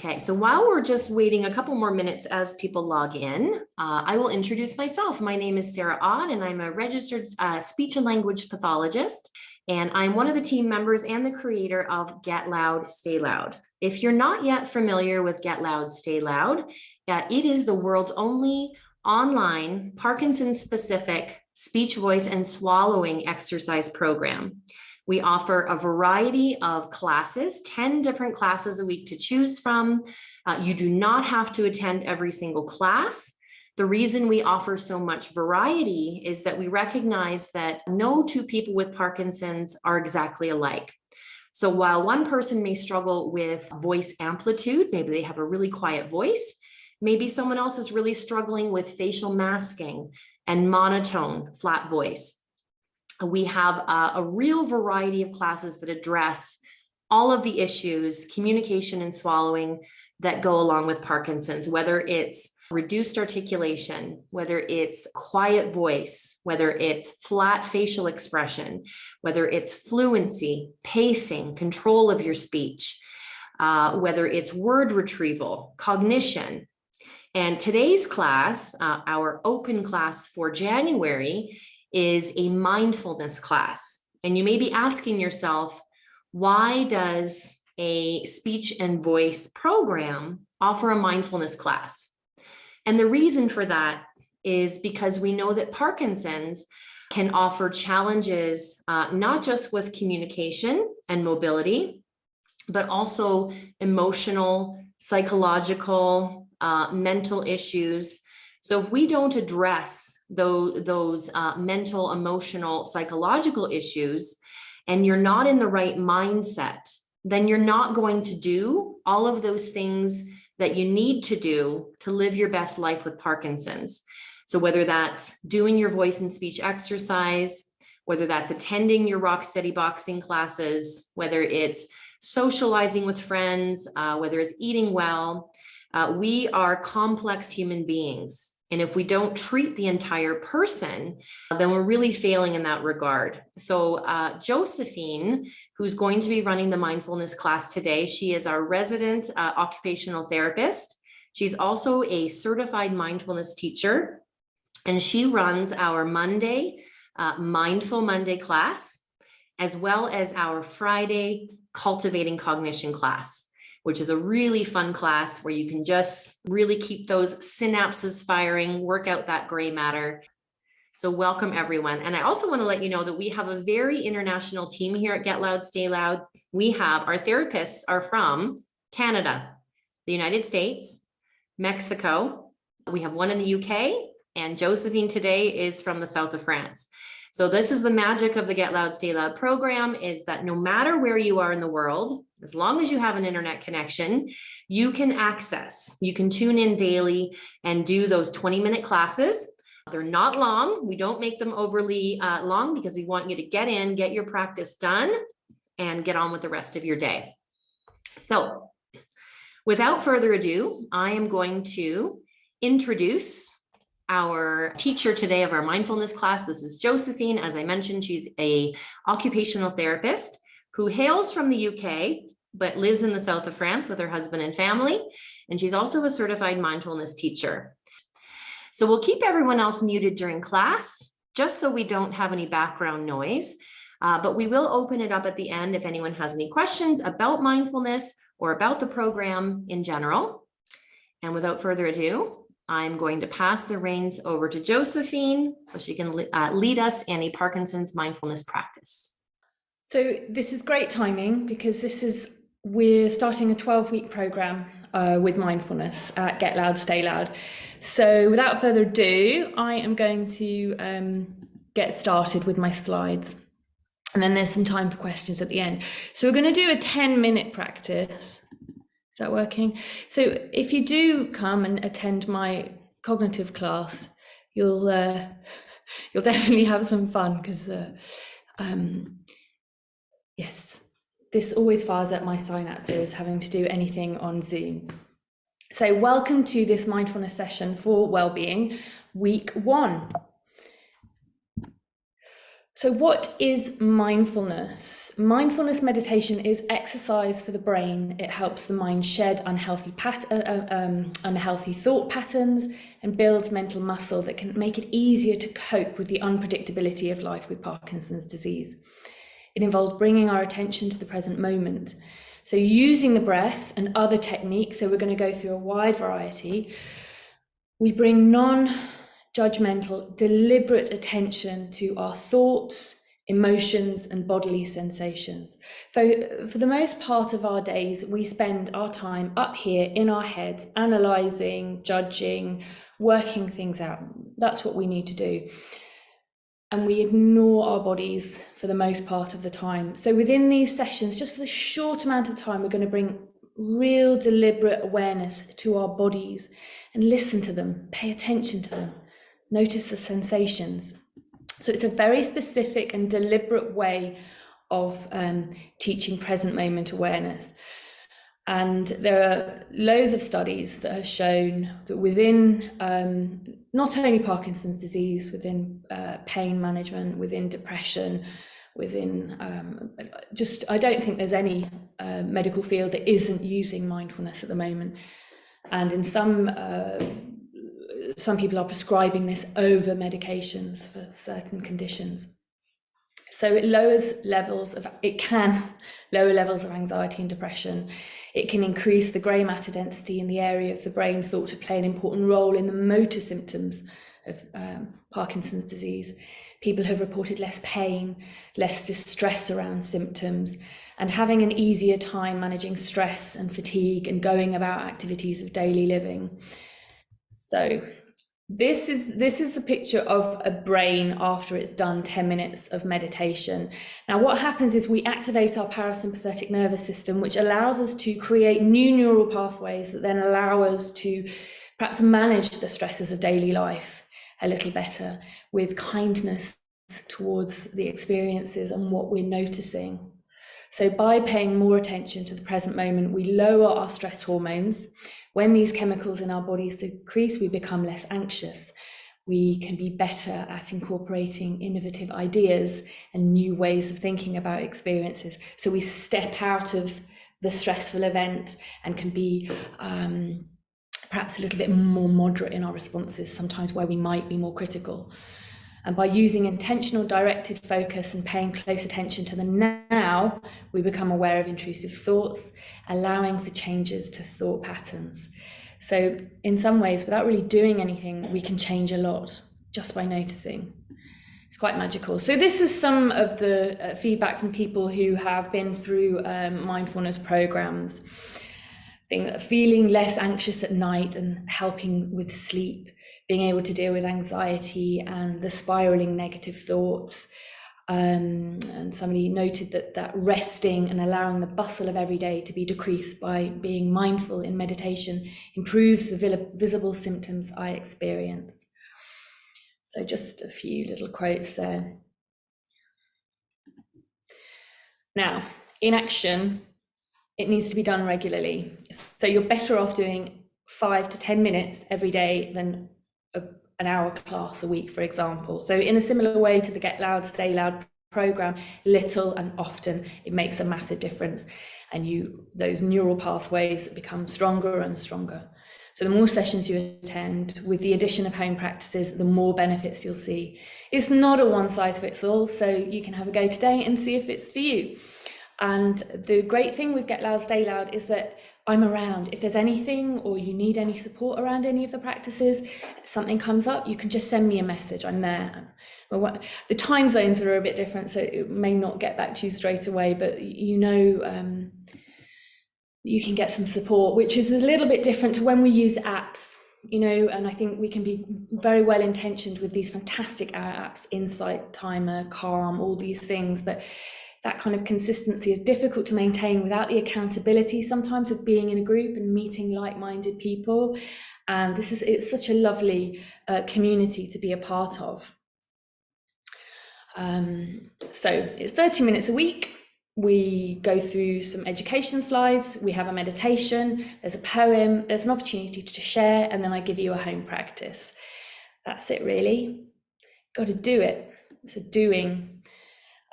Okay, so while we're just waiting a couple more minutes as people log in, I will introduce myself. My name is Sarah Odd, and I'm a registered speech and language pathologist, and I'm one of the team members and the creator of Get Loud, Stay Loud. If you're not yet familiar with Get Loud, Stay Loud, it is the world's only online Parkinson-specific speech, voice, and swallowing exercise program. We offer a variety of classes, 10 different classes a week to choose from. You do not have to attend every single class. The reason we offer so much variety is that we recognize that no two people with Parkinson's are exactly alike. So while one person may struggle with voice amplitude, maybe they have a really quiet voice, maybe someone else is really struggling with facial masking and monotone, flat voice. We have a real variety of classes that address all of the issues, communication and swallowing, that go along with Parkinson's, whether it's reduced articulation, whether it's quiet voice, whether it's flat facial expression, whether it's fluency, pacing, control of your speech, whether it's word retrieval, cognition. And today's class, our open class for January, is a mindfulness class. And you may be asking yourself, why does a speech and voice program offer a mindfulness class? And the reason for that is because we know that Parkinson's can offer challenges, not just with communication and mobility, but also emotional, psychological, mental issues. So if we don't address those mental, emotional, psychological issues, and you're not in the right mindset, then you're not going to do all of those things that you need to do to live your best life with Parkinson's. So whether that's doing your voice and speech exercise, whether that's attending your rock steady boxing classes, whether it's socializing with friends, whether it's eating well, we are complex human beings. And if we don't treat the entire person, then we're really failing in that regard. So Josephine, who's going to be running the mindfulness class today, she is our resident occupational therapist. She's also a certified mindfulness teacher, and she runs our Monday, Mindful Monday class, as well as our Friday Cultivating Cognition class, which is a really fun class where you can just really keep those synapses firing, work out that gray matter. So welcome everyone. And I also want to let you know that we have a very international team here at Get Loud, Stay Loud. We have our therapists are from Canada, the United States, Mexico. We have one in the UK, and Josephine today is from the south of France. So this is the magic of the Get Loud, Stay Loud program, is that no matter where you are in the world, as long as you have an internet connection, you can tune in daily and do those 20-minute classes. They're not long. We don't make them overly long because we want you to get in, get your practice done, and get on with the rest of your day. So without further ado, I am going to introduce our teacher today of our mindfulness class. This is Josephine. As I mentioned, she's an occupational therapist who hails from the UK, but lives in the south of France with her husband and family. And she's also a certified mindfulness teacher. So we'll keep everyone else muted during class, just so we don't have any background noise. But we will open it up at the end if anyone has any questions about mindfulness or about the program in general. And without further ado, I'm going to pass the reins over to Josephine so she can lead us in a Parkinson's mindfulness practice. So this is great timing because we're starting a 12-week program with mindfulness at Get Loud, Stay Loud. So without further ado, I am going to get started with my slides. And then there's some time for questions at the end. So we're going to do a 10-minute practice. Is that working? So if you do come and attend my cognitive class, you'll definitely have some fun because yes, this always fires up my synapses having to do anything on Zoom. So welcome to this mindfulness session for wellbeing, week 1. So what is mindfulness? Mindfulness meditation is exercise for the brain. It helps the mind shed unhealthy thought patterns and builds mental muscle that can make it easier to cope with the unpredictability of life with Parkinson's disease. It involves bringing our attention to the present moment. So using the breath and other techniques, so we're going to go through a wide variety, we bring non-judgmental, deliberate attention to our thoughts, emotions, and bodily sensations. So for the most part of our days, we spend our time up here in our heads, analysing, judging, working things out. That's what we need to do. And we ignore our bodies for the most part of the time. So within these sessions, just for the short amount of time, we're going to bring real deliberate awareness to our bodies and listen to them, pay attention to them, notice the sensations. So it's a very specific and deliberate way of teaching present moment awareness. And there are loads of studies that have shown that within not only Parkinson's disease, within pain management, within depression, within I don't think there's any medical field that isn't using mindfulness at the moment. And in some people are prescribing this over medications for certain conditions. So it can lower levels of anxiety and depression. It can increase the grey matter density in the area of the brain thought to play an important role in the motor symptoms of Parkinson's disease. People have reported less pain, less distress around symptoms, and having an easier time managing stress and fatigue and going about activities of daily living. So this is a picture of a brain after it's done 10 minutes of meditation. Now, what happens is we activate our parasympathetic nervous system, which allows us to create new neural pathways that then allow us to perhaps manage the stresses of daily life a little better with kindness towards the experiences and what we're noticing. So by paying more attention to the present moment, we lower our stress hormones. When these chemicals in our bodies decrease, we become less anxious. We can be better at incorporating innovative ideas and new ways of thinking about experiences. So we step out of the stressful event and can be perhaps a little bit more moderate in our responses, sometimes where we might be more critical. And by using intentional directed focus and paying close attention to the now, we become aware of intrusive thoughts, allowing for changes to thought patterns. So in some ways, without really doing anything, we can change a lot just by noticing. It's quite magical. So this is some of the feedback from people who have been through mindfulness programs. Feeling less anxious at night and helping with sleep, being able to deal with anxiety and the spiraling negative thoughts. And somebody noted that resting and allowing the bustle of every day to be decreased by being mindful in meditation improves the visible symptoms I experience. So just a few little quotes there. Now, in action, it needs to be done regularly. So you're better off doing 5 to 10 minutes every day than an hour class a week, for example. So in a similar way to the Get Loud, Stay Loud program, little and often, it makes a massive difference. And those neural pathways become stronger and stronger. So the more sessions you attend, with the addition of home practices, the more benefits you'll see. It's not a one size fits all, so you can have a go today and see if it's for you. And the great thing with Get Loud, Stay Loud is that I'm around. If there's anything or you need any support around any of the practices, if something comes up, you can just send me a message. I'm there. The time zones are a bit different, so it may not get back to you straight away, but you can get some support, which is a little bit different to when we use apps, and I think we can be very well intentioned with these fantastic apps, Insight Timer, Calm, all these things, but that kind of consistency is difficult to maintain without the accountability sometimes of being in a group and meeting like-minded people. And it's such a lovely community to be a part of. So it's 30 minutes a week. We go through some education slides, we have a meditation, there's a poem, there's an opportunity to share, and then I give you a home practice. That's it really. Got to do it. It's a doing.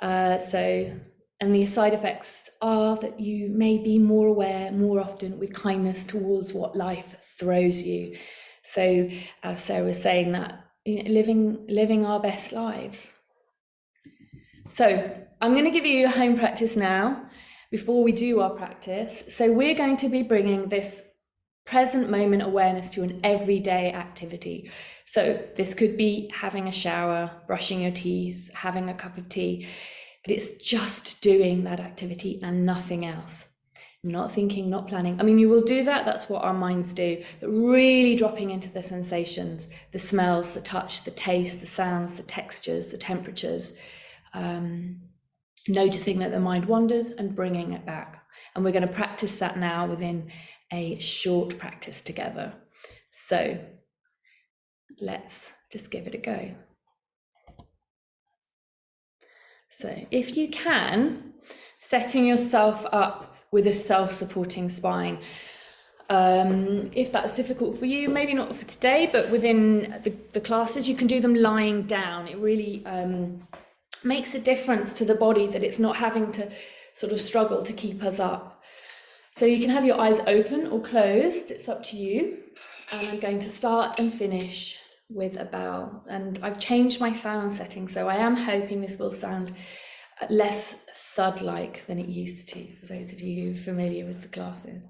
And the side effects are that you may be more aware more often with kindness towards what life throws you. So as Sarah was saying, that living our best lives. So I'm going to give you a home practice now before we do our practice. So we're going to be bringing this present moment awareness to an everyday activity. So this could be having a shower, brushing your teeth, having a cup of tea, but it's just doing that activity and nothing else. Not thinking, not planning. I mean, you will do that, that's what our minds do, but really dropping into the sensations, the smells, the touch, the taste, the sounds, the textures, the temperatures, noticing that the mind wanders and bringing it back. And we're going to practice that now within a short practice together. So let's just give it a go. So if you can, setting yourself up with a self-supporting spine. If that's difficult for you, maybe not for today, but within the classes, you can do them lying down. It really makes a difference to the body that it's not having to sort of struggle to keep us up. So you can have your eyes open or closed, it's up to you. And I'm going to start and finish with a bell. And I've changed my sound setting, so I am hoping this will sound less thud-like than it used to, for those of you familiar with the classes.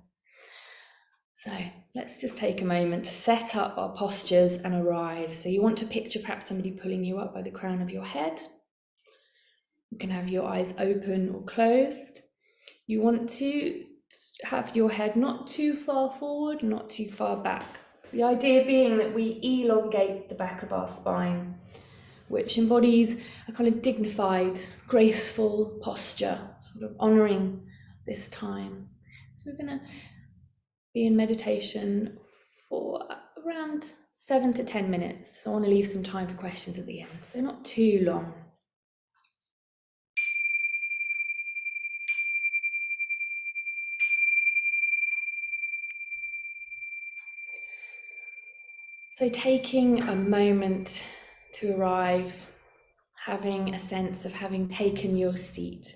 So let's just take a moment to set up our postures and arrive. So you want to picture perhaps somebody pulling you up by the crown of your head. You can have your eyes open or closed. You want to have your head not too far forward, not too far back. The idea being that we elongate the back of our spine, which embodies a kind of dignified, graceful posture, sort of honouring this time. So we're going to be in meditation for around 7 to 10 minutes. So I want to leave some time for questions at the end, so not too long. So taking a moment to arrive, having a sense of having taken your seat.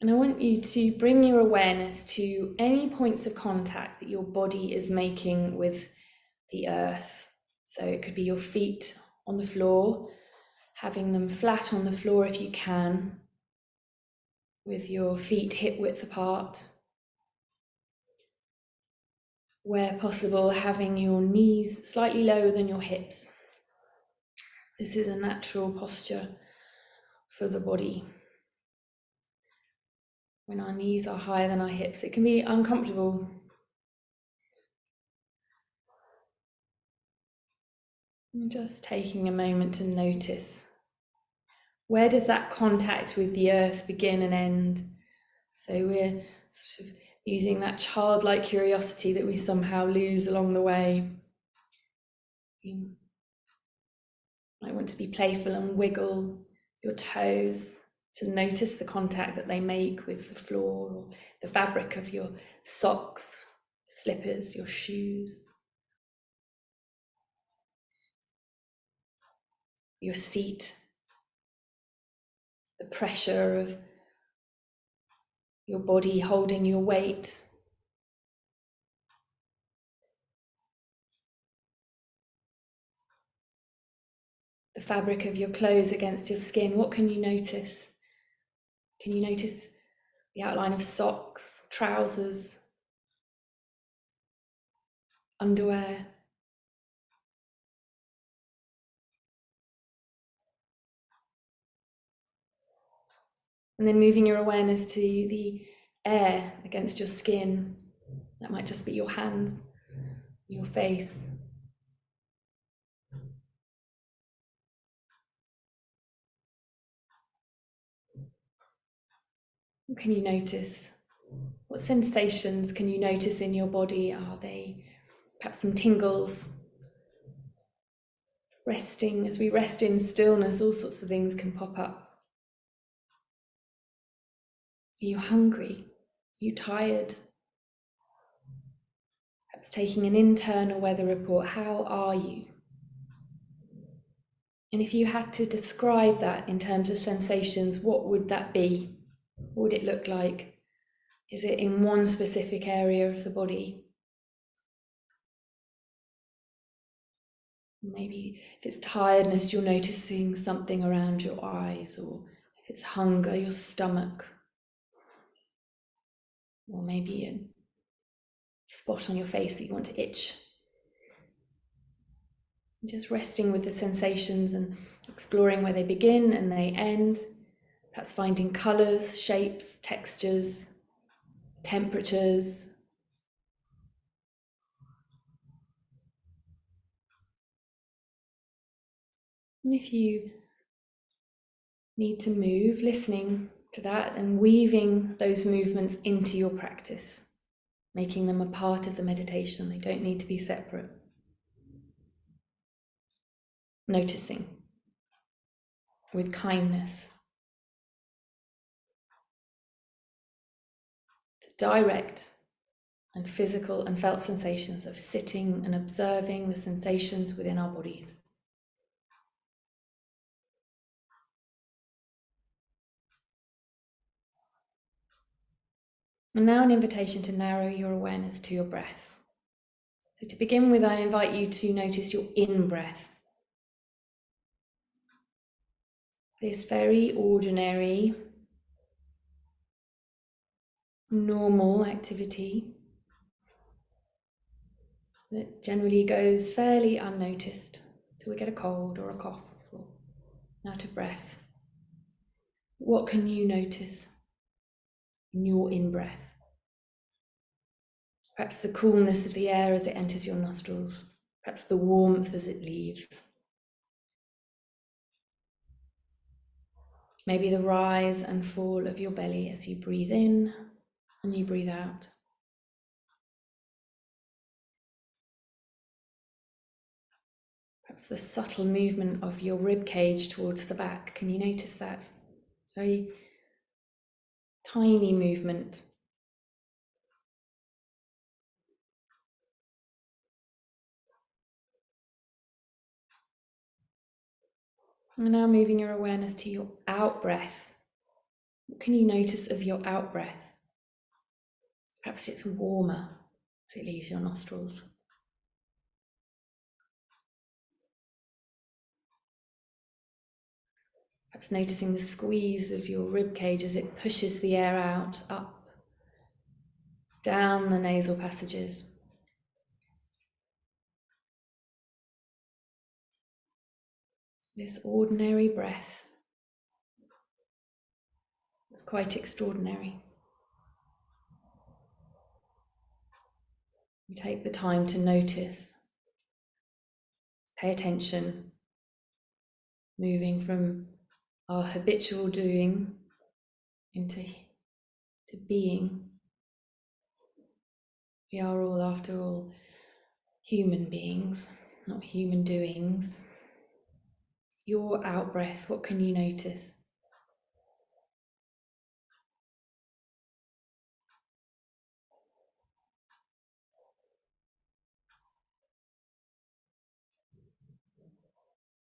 And I want you to bring your awareness to any points of contact that your body is making with the earth. So it could be your feet on the floor, having them flat on the floor if you can, with your feet hip width apart. Where possible, having your knees slightly lower than your hips. This is a natural posture for the body. When our knees are higher than our hips, it can be uncomfortable. And just taking a moment to notice, where does that contact with the earth begin and end? So we're sort of using that childlike curiosity that we somehow lose along the way. You might want to be playful and wiggle your toes to notice the contact that they make with the floor or the fabric of your socks, slippers, your shoes, your seat, the pressure of your body holding your weight. The fabric of your clothes against your skin. What can you notice? Can you notice the outline of socks, trousers, underwear? And then moving your awareness to the air against your skin. That might just be your hands, your face. What can you notice? What sensations can you notice in your body? Are they perhaps some tingles? Resting, as we rest in stillness, all sorts of things can pop up. Are you hungry? Are you tired? Perhaps taking an internal weather report. How are you? And if you had to describe that in terms of sensations, what would that be? What would it look like? Is it in one specific area of the body? Maybe if it's tiredness, you're noticing something around your eyes, or if it's hunger, your stomach, or maybe a spot on your face that you want to itch. Just resting with the sensations and exploring where they begin and they end, perhaps finding colours, shapes, textures, temperatures. And if you need to move, listening to that and weaving those movements into your practice, making them a part of the meditation. They don't need to be separate. Noticing with kindness the direct and physical and felt sensations of sitting and observing the sensations within our bodies. And now an invitation to narrow your awareness to your breath. So to begin with, I invite you to notice your in-breath. This very ordinary, normal activity that generally goes fairly unnoticed till we get a cold or a cough or out of breath. What can you notice in your in-breath? Perhaps the coolness of the air as it enters your nostrils, perhaps the warmth as it leaves. Maybe the rise and fall of your belly as you breathe in and you breathe out. Perhaps the subtle movement of your rib cage towards the back. Can you notice that? Very tiny movement. And now moving your awareness to your out-breath. What can you notice of your out-breath? Perhaps it's warmer as it leaves your nostrils. Perhaps noticing the squeeze of your rib cage as it pushes the air out, up, down the nasal passages. This ordinary breath is quite extraordinary. We take the time to notice, pay attention, moving from our habitual doing into being. We are all, after all, human beings, not human doings. Your out-breath, what can you notice?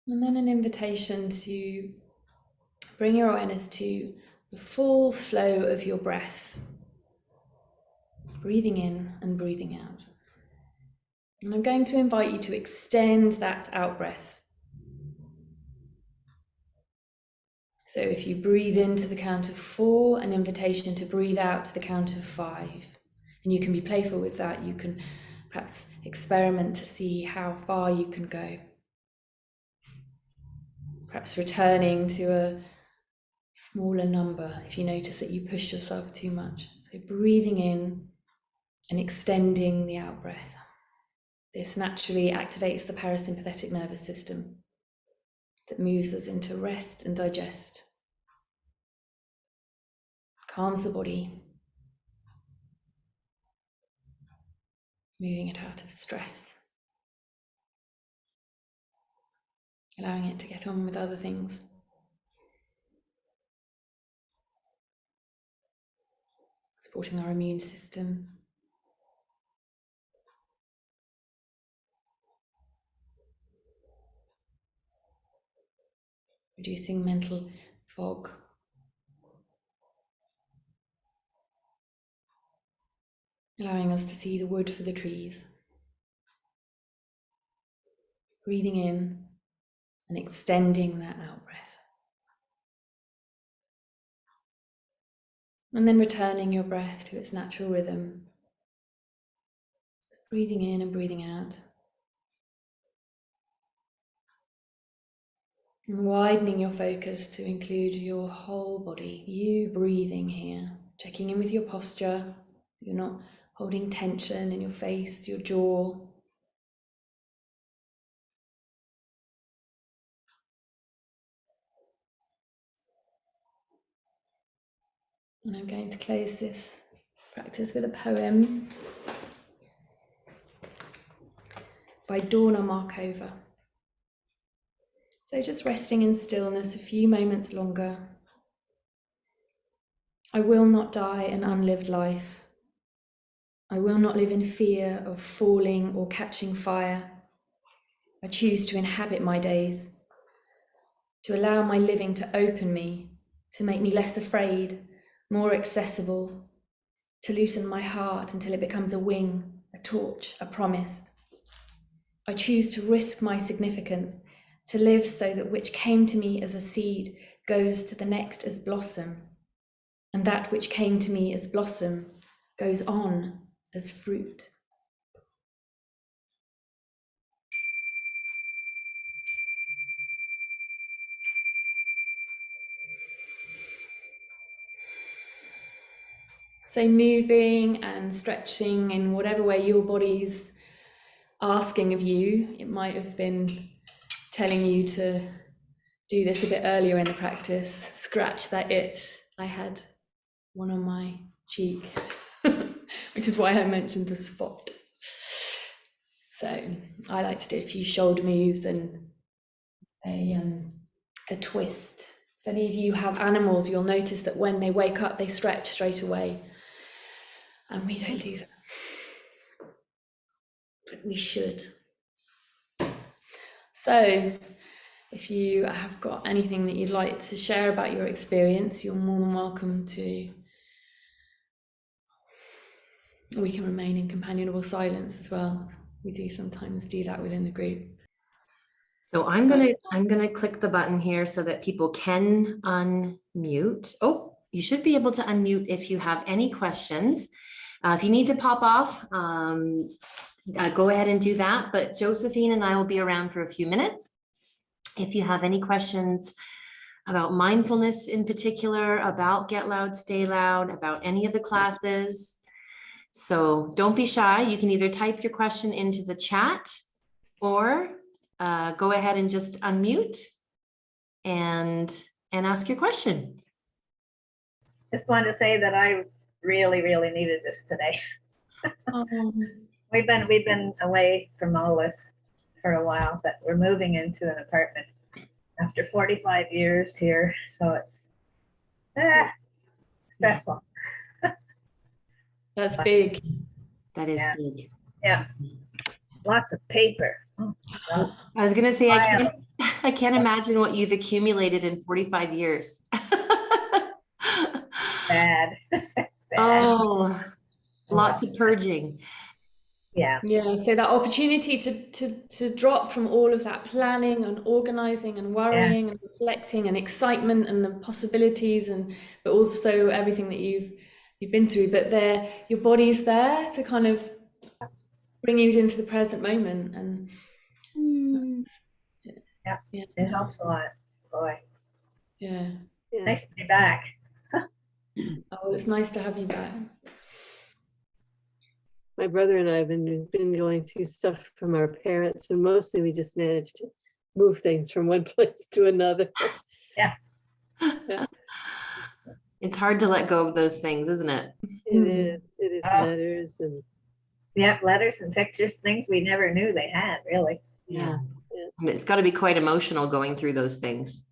And then an invitation to bring your awareness to the full flow of your breath, breathing in and breathing out. And I'm going to invite you to extend that out-breath. So if you breathe into the count of 4, an invitation to breathe out to the count of 5. And you can be playful with that. You can perhaps experiment to see how far you can go. Perhaps returning to a smaller number if you notice that you push yourself too much. So breathing in and extending the out-breath. This naturally activates the parasympathetic nervous system that moves us into rest and digest, calms the body, moving it out of stress, allowing it to get on with other things. Supporting our immune system. reducing mental fog. Allowing us to see the wood for the trees. Breathing in and extending that out breath. And then returning your breath to its natural rhythm. Just breathing in and breathing out. And widening your focus to include your whole body, you breathing here, checking in with your posture. You're not holding tension in your face, your jaw. And I'm going to close this practice with a poem by Donna Markova. So just resting in stillness a few moments longer. I will not die an unlived life. I will not live in fear of falling or catching fire. I choose to inhabit my days, to allow my living to open me, to make me less afraid, more accessible, to loosen my heart until it becomes a wing, a torch, a promise. I choose to risk my significance, to live so that which came to me as a seed goes to the next as blossom, and that which came to me as blossom goes on as fruit. So moving and stretching in whatever way your body's asking of you. It might have been telling you to do this a bit earlier in the practice. Scratch that itch. I had one on my cheek, which is why I mentioned the spot. So I like to do a few shoulder moves and a twist. If any of you have animals, you'll notice that when they wake up, they stretch straight away. And we don't do that. But we should. So if you have got anything that you'd like to share about your experience, you're more than welcome to. We can remain in companionable silence as well. We do sometimes do that within the group. So I'm gonna click the button here so that people can unmute. Oh, you should be able to unmute if you have any questions. If you need to pop off, go ahead and do that. But Josephine and I will be around for a few minutes. If you have any questions about mindfulness in particular, about Get Loud, Stay Loud, about any of the classes. So don't be shy. You can either type your question into the chat or go ahead and just unmute and ask your question. Just wanted to say that I really needed this today. We've been away from all this for a while, but we're moving into an apartment after 45 years here, so it's stressful. That's big. That is big. Yeah, lots of paper. I was gonna say I can't imagine what you've accumulated in 45 years. Bad. Oh, lots of purging. Yeah. So that opportunity to drop from all of that planning and organizing and worrying and reflecting and excitement and the possibilities, but also everything that you've been through, but your body's there to kind of bring you into the present moment. And It helps a lot. Boy. Yeah. Nice to be back. Oh, it's nice to have you back. My brother and I have been going through stuff from our parents, and mostly we just managed to move things from one place to another. Yeah. It's hard to let go of those things, isn't it? It is letters and letters and pictures, things we never knew they had, really. Yeah. And it's got to be quite emotional going through those things.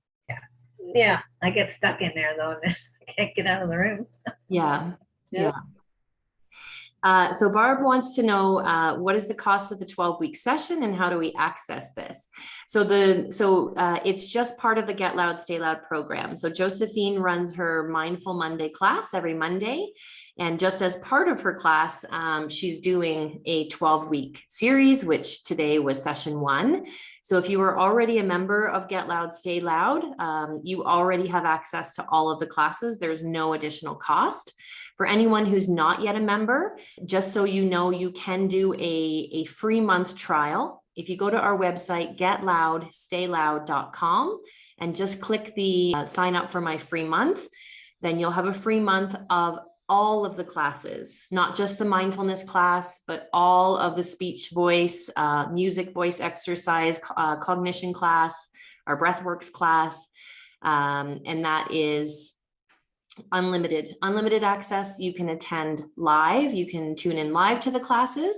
Yeah, I get stuck in there though, and I can't get out of the room. Yeah. So Barb wants to know what is the cost of the 12-week session and how do we access this? So it's just part of the Get Loud, Stay Loud program. So Josephine runs her Mindful Monday class every Monday. And just as part of her class, she's doing a 12-week series, which today was session 1. So if you are already a member of Get Loud, Stay Loud, you already have access to all of the classes. There's no additional cost. For anyone who's not yet a member, just so you know, you can do a free month trial. If you go to our website, getloudstayloud.com, and just click the sign up for my free month, then you'll have a free month of all of the classes, not just the mindfulness class, but all of the speech, voice, music, voice exercise, cognition class, our breathworks class. And that is unlimited access. You can attend live, you can tune in live to the classes,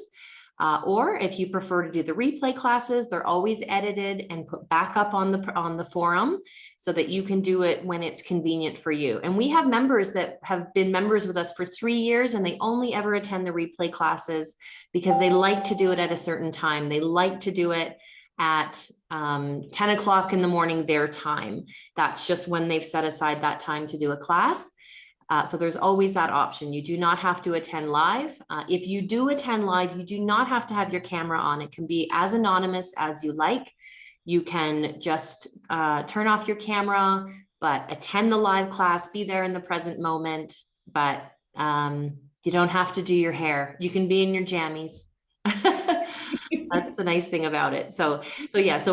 or if you prefer to do the replay classes, they're always edited and put back up on the forum so that you can do it when it's convenient for you. And we have members that have been members with us for 3 years and they only ever attend the replay classes because they like to do it at a certain time. They like to do it at 10 o'clock in the morning, their time. That's just when they've set aside that time to do a class. So there's always that option. You do not have to attend live. If you do attend live, you do not have to have your camera on. It can be as anonymous as you like. You can just turn off your camera, but attend the live class, be there in the present moment, but you don't have to do your hair. You can be in your jammies. That's the nice thing about it. So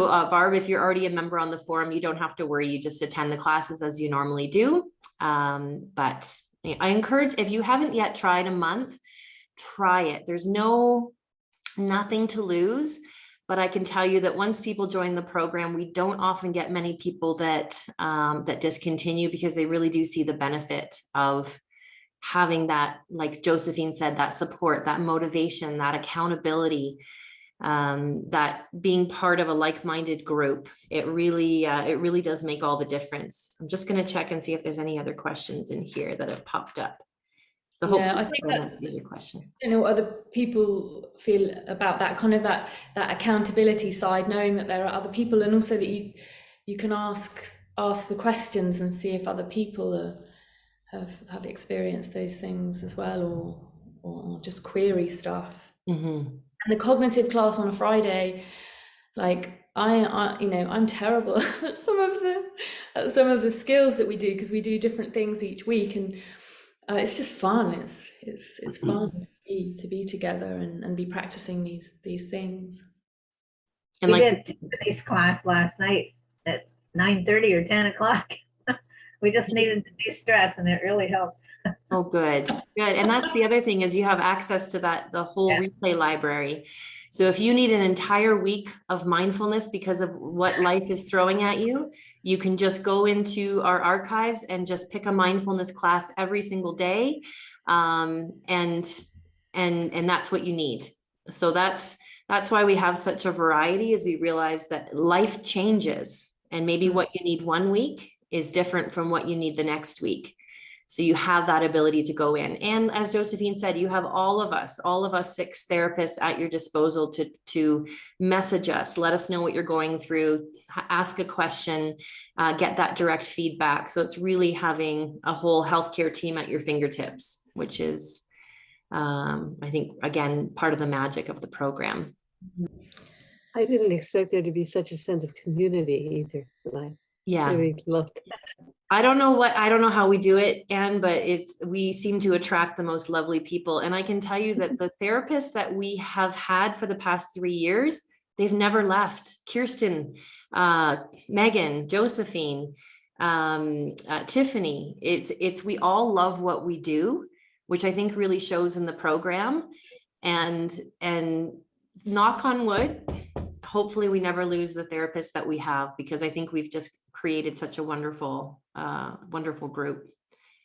Barb, if you're already a member on the forum, you don't have to worry. You just attend the classes as you normally do. But I encourage, if you haven't yet tried a month, try it. There's nothing to lose. But I can tell you that once people join the program, we don't often get many people that discontinue because they really do see the benefit of having that, like Josephine said, that support, that motivation, that accountability, that being part of a like-minded group. It really does make all the difference. I'm just going to check and see if there's any other questions in here that have popped up. So hopefully I think that's the other question. You know, what other people feel about that kind of that accountability side, knowing that there are other people, and also that you can ask the questions and see if other people have experienced those things as well, or just query stuff. Mm-hmm. And the cognitive class on a Friday, like I'm terrible at some of the skills that we do, because we do different things each week, and it's just fun. It's fun to be together and be practicing these things. And we like did Tiffany's class last night at 9:30 or 10 o'clock. We just needed to de-stress, and it really helped. Oh, good. And that's the other thing, is you have access to the whole replay library. So if you need an entire week of mindfulness because of what life is throwing at you, you can just go into our archives and just pick a mindfulness class every single day. And that's what you need. So that's why we have such a variety, is we realize that life changes, and maybe what you need one week is different from what you need the next week. So you have that ability to go in. And as Josephine said, you have all of us 6 therapists at your disposal to message us, let us know what you're going through, ask a question, get that direct feedback. So it's really having a whole healthcare team at your fingertips, which is, I think, again, part of the magic of the program. I didn't expect there to be such a sense of community either. I really loved that. I don't know how we do it, Anne, but we seem to attract the most lovely people. And I can tell you that the therapists that we have had for the past 3 years, they've never left. Kirsten, Megan, Josephine, Tiffany, we all love what we do, which I think really shows in the program. And knock on wood, hopefully we never lose the therapists that we have, because I think we've just created such a wonderful group,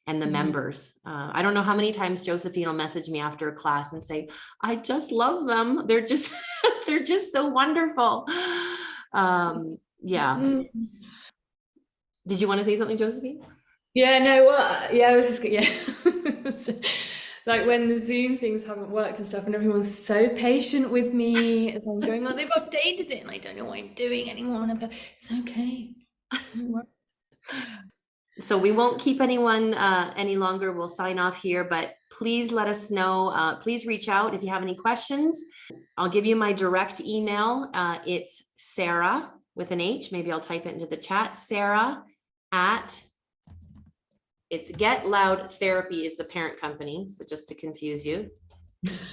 and the members. I don't know how many times Josephine will message me after a class and say, I just love them. They're just, they're just so wonderful. Yeah. Did you want to say something, Josephine? Yeah, no, well, yeah, I was just, yeah. like when the Zoom things haven't worked and stuff, and everyone's so patient with me as I'm going on. They've updated it, and I don't know what I'm doing anymore. And I'm like, it's okay. Don't worry. So we won't keep anyone any longer. We'll sign off here, but please let us know. Please reach out if you have any questions. I'll give you my direct email. It's Sarah with an H. Maybe I'll type it into the chat. Sarah at, it's Get Loud Therapy is the parent company. So just to confuse you,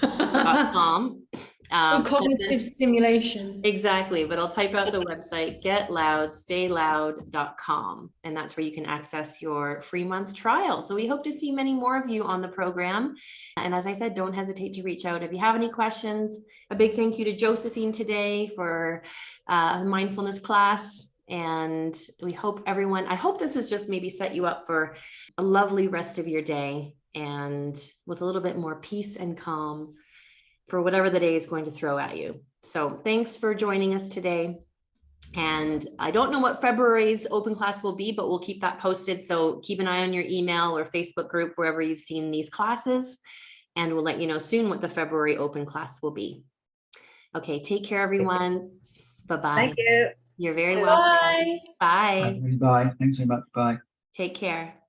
.com. For cognitive stimulation. Exactly, but I'll type out the website, getloudstayloud.com, and that's where you can access your free month trial. So we hope to see many more of you on the program. And as I said, don't hesitate to reach out if you have any questions. A big thank you to Josephine today for a mindfulness class. And we hope everyone, I hope this has just maybe set you up for a lovely rest of your day and with a little bit more peace and calm for whatever the day is going to throw at you. So thanks for joining us today. And I don't know what February's open class will be, but we'll keep that posted. So keep an eye on your email or Facebook group, wherever you've seen these classes, and we'll let you know soon what the February open class will be. Okay, take care, everyone. Bye-bye. Thank you. You're very Bye. welcome. Bye. Bye. Thanks so much. Bye. Take care.